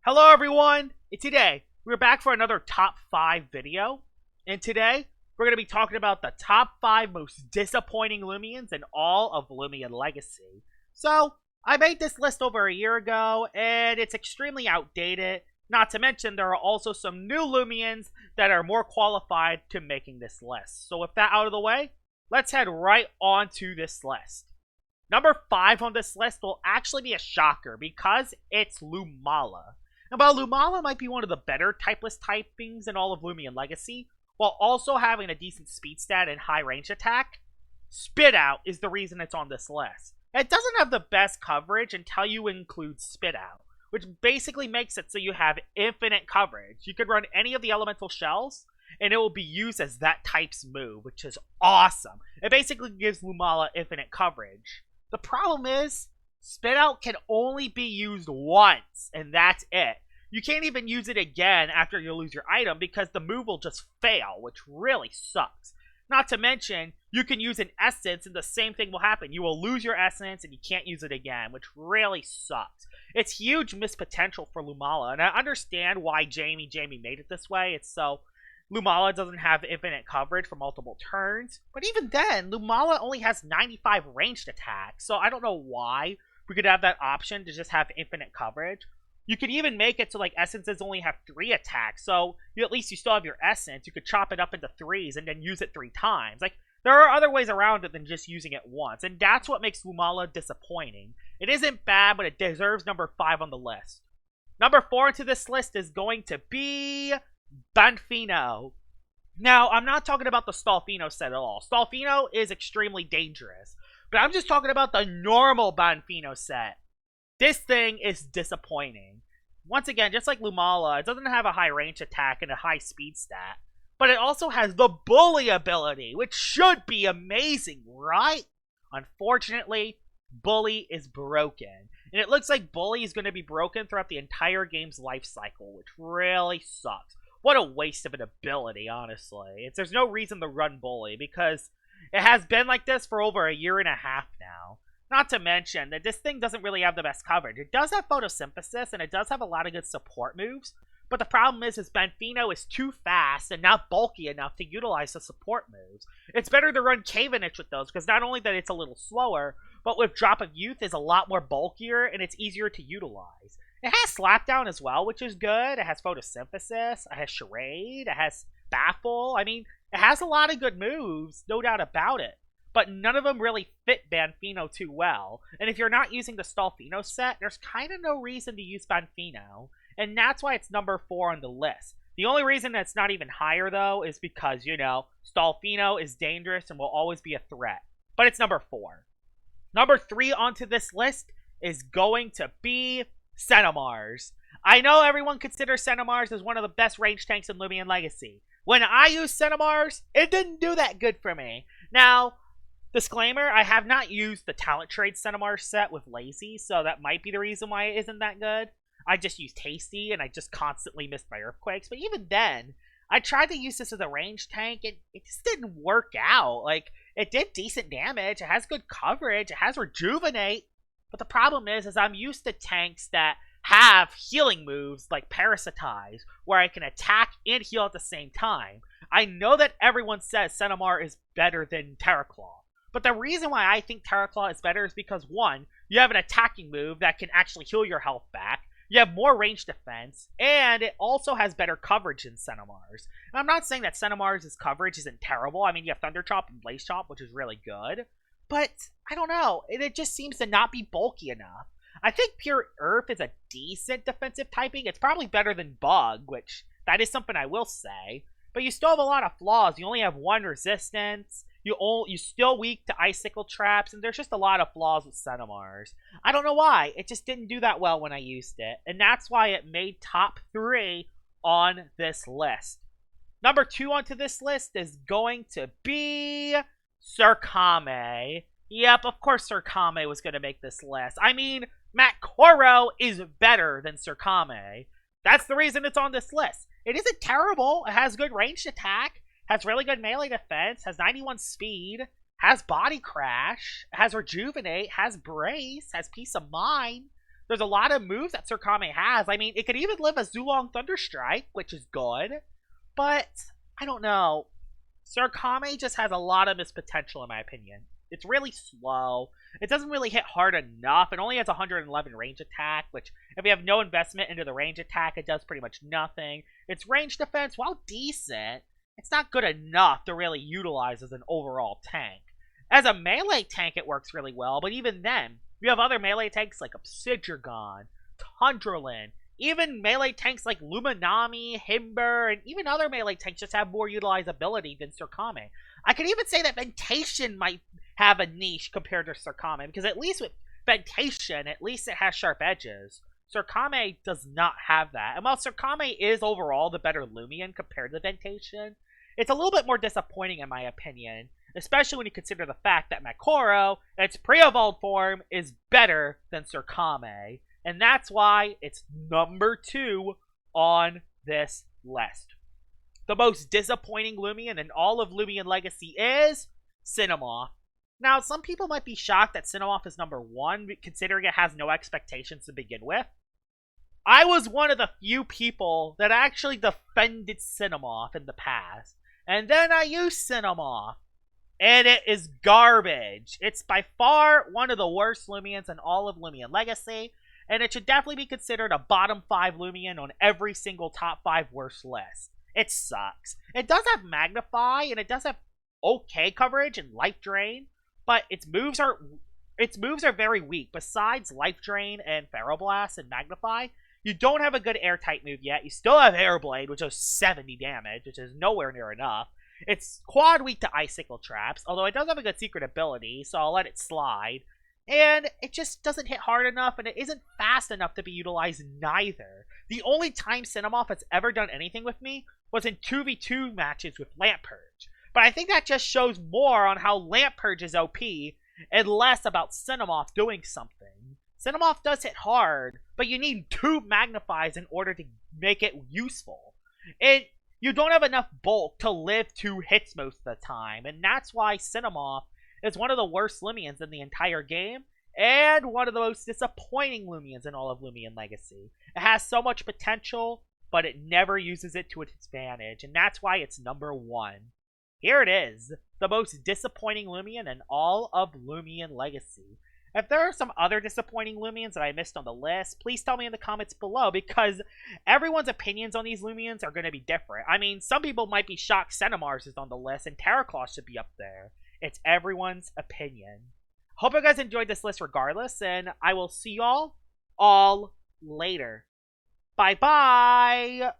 Hello everyone, and today we're back for another top 5 video, and today we're going to be talking about the top 5 most disappointing Loomians in all of Loomian Legacy. So, I made this list over a year ago, and it's extremely outdated, not to mention there are also some new Loomians that are more qualified to making this list. So with that out of the way, let's head right on to this list. Number 5 on this list will actually be a shocker because it's Lumala. And while Lumala might be one of the better typeless typings in all of Loomian Legacy, while also having a decent speed stat and high range attack, Spit Out is the reason it's on this list. It doesn't have the best coverage until you include Spit Out, which basically makes it so you have infinite coverage. You could run any of the elemental shells, and it will be used as that type's move, which is awesome. It basically gives Lumala infinite coverage. The problem is, Spit Out can only be used once, and that's it. You can't even use it again after you lose your item because the move will just fail, which really sucks. Not to mention, you can use an essence and the same thing will happen. You will lose your essence and you can't use it again, which really sucks. It's huge missed potential for Lumala, and I understand why Jamie made it this way. It's so Lumala doesn't have infinite coverage for multiple turns, but even then, Lumala only has 95 ranged attacks, so I don't know why we could have that option to just have infinite coverage. You could even make it so like essences only have 3 attacks, so at least you still have your essence. You could chop it up into 3s and then use it 3 times. Like, there are other ways around it than just using it once, and that's what makes Lumala disappointing. It isn't bad, but it deserves number 5 on the list. Number 4 into this list is going to be Banfino. Now, I'm not talking about the Stalfino set at all. Stalfino is extremely dangerous, but I'm just talking about the normal Banfino set. This thing is disappointing. Once again, just like Lumala, it doesn't have a high range attack and a high speed stat, but it also has the bully ability, which should be amazing, right? Unfortunately, bully is broken, and it looks like bully is going to be broken throughout the entire game's life cycle, which really sucks. What a waste of an ability, honestly. There's no reason to run bully because it has been like this for over a year and a half now. Not to mention that this thing doesn't really have the best coverage. It does have photosynthesis, and it does have a lot of good support moves, but the problem is Banfino is too fast and not bulky enough to utilize the support moves. It's better to run Cavenitch with those, because not only that it's a little slower, but with Drop of Youth is a lot more bulkier, and it's easier to utilize. It has Slapdown as well, which is good. It has photosynthesis, it has Charade, it has Baffle. I mean, it has a lot of good moves, no doubt about it. But none of them really fit Banfino too well. And if you're not using the Stalfino set, there's kind of no reason to use Banfino. And that's why it's number 4 on the list. The only reason that's not even higher, though, is because, you know, Stalfino is dangerous and will always be a threat. But it's number 4. Number 3 onto this list is going to be Cenomars. I know everyone considers Cenomars as one of the best range tanks in Loomian Legacy. When I used Cenomars, it didn't do that good for me. Now, disclaimer, I have not used the Talent Trade Cenomar set with Lazy, so that might be the reason why it isn't that good. I just used Tasty, and I just constantly missed my Earthquakes, but even then, I tried to use this as a range tank, and it just didn't work out. Like, it did decent damage, it has good coverage, it has Rejuvenate, but the problem is I'm used to tanks that have healing moves like Parasitize, where I can attack and heal at the same time. I know that everyone says Cenomar is better than Terraclaw, but the reason why I think Terraclaw is better is because, 1, you have an attacking move that can actually heal your health back, you have more range defense, and it also has better coverage than Cenomars. And I'm not saying that Cenomars' coverage isn't terrible. I mean, you have Thunder Chop and Blaze Chop, which is really good, but I don't know. It just seems to not be bulky enough. I think Pure Earth is a decent defensive typing. It's probably better than Bug, which that is something I will say, but you still have a lot of flaws. You only have 1 resistance. You're still weak to Icicle traps, and there's just a lot of flaws with Cenomars. I don't know why. It just didn't do that well when I used it, and that's why it made top 3 on this list. Number 2 onto this list is going to be SirKame. Yep, of course SirKame was going to make this list. I mean, Matt Coro is better than SirKame. That's the reason it's on this list. It isn't terrible. It has good ranged attack, has really good melee defense, has 91 speed, has Body Crash, has Rejuvenate, has Brace, has Peace of Mind. There's a lot of moves that SirKame has. I mean, it could even live a Zulong Thunderstrike, which is good. But, I don't know. SirKame just has a lot of missed potential, in my opinion. It's really slow. It doesn't really hit hard enough. It only has 111 range attack, which, if you have no investment into the range attack, it does pretty much nothing. Its range defense, while decent, it's not good enough to really utilize as an overall tank. As a melee tank, it works really well, but even then, you have other melee tanks like Obsidian, Tundralin, even melee tanks like Luminami, Himber, and even other melee tanks just have more utilizability than SirKame. I could even say that Ventation might have a niche compared to SirKame, because at least with Ventation, at least it has sharp edges. SirKame does not have that. And while SirKame is overall the better Loomian compared to Ventation, it's a little bit more disappointing in my opinion, especially when you consider the fact that Makoro, in its pre-evolved form, is better than SirKame. And that's why it's number 2 on this list. The most disappointing Loomian in all of Loomian Legacy is Cinemoth. Now, some people might be shocked that Cinemoth is number 1, considering it has no expectations to begin with. I was one of the few people that actually defended Cinemoth in the past. And then I used Cinemoth. And it is garbage. It's by far one of the worst Loomians in all of Loomian Legacy. And it should definitely be considered a bottom 5 Loomian on every single top 5 worst list. It sucks. It does have Magnify, and it does have okay coverage and Life Drain, but its moves are very weak. Besides Life Drain and Feral Blast and Magnify, you don't have a good air type move yet. You still have Air Blade, which does 70 damage, which is nowhere near enough. It's quad weak to Icicle Traps, although it does have a good secret ability, so I'll let it slide. And it just doesn't hit hard enough, and it isn't fast enough to be utilized neither. The only time Cinemoth has ever done anything with me was in 2v2 matches with Lamp Purge. But I think that just shows more on how Lamp Purge is OP, and less about Cinemoth doing something. Cinemoth does hit hard, but you need 2 Magnifies in order to make it useful. You don't have enough bulk to live 2 hits most of the time, and that's why Cinemoth is one of the worst Loomians in the entire game, and one of the most disappointing Loomians in all of Loomian Legacy. It has so much potential, but it never uses it to its advantage, and that's why it's number 1. Here it is, the most disappointing Loomian in all of Loomian Legacy. If there are some other disappointing Loomians that I missed on the list, please tell me in the comments below, because everyone's opinions on these Loomians are going to be different. I mean, some people might be shocked Centimars is on the list, and Terraclaw should be up there. It's everyone's opinion. Hope you guys enjoyed this list regardless, and I will see y'all all later. Bye-bye!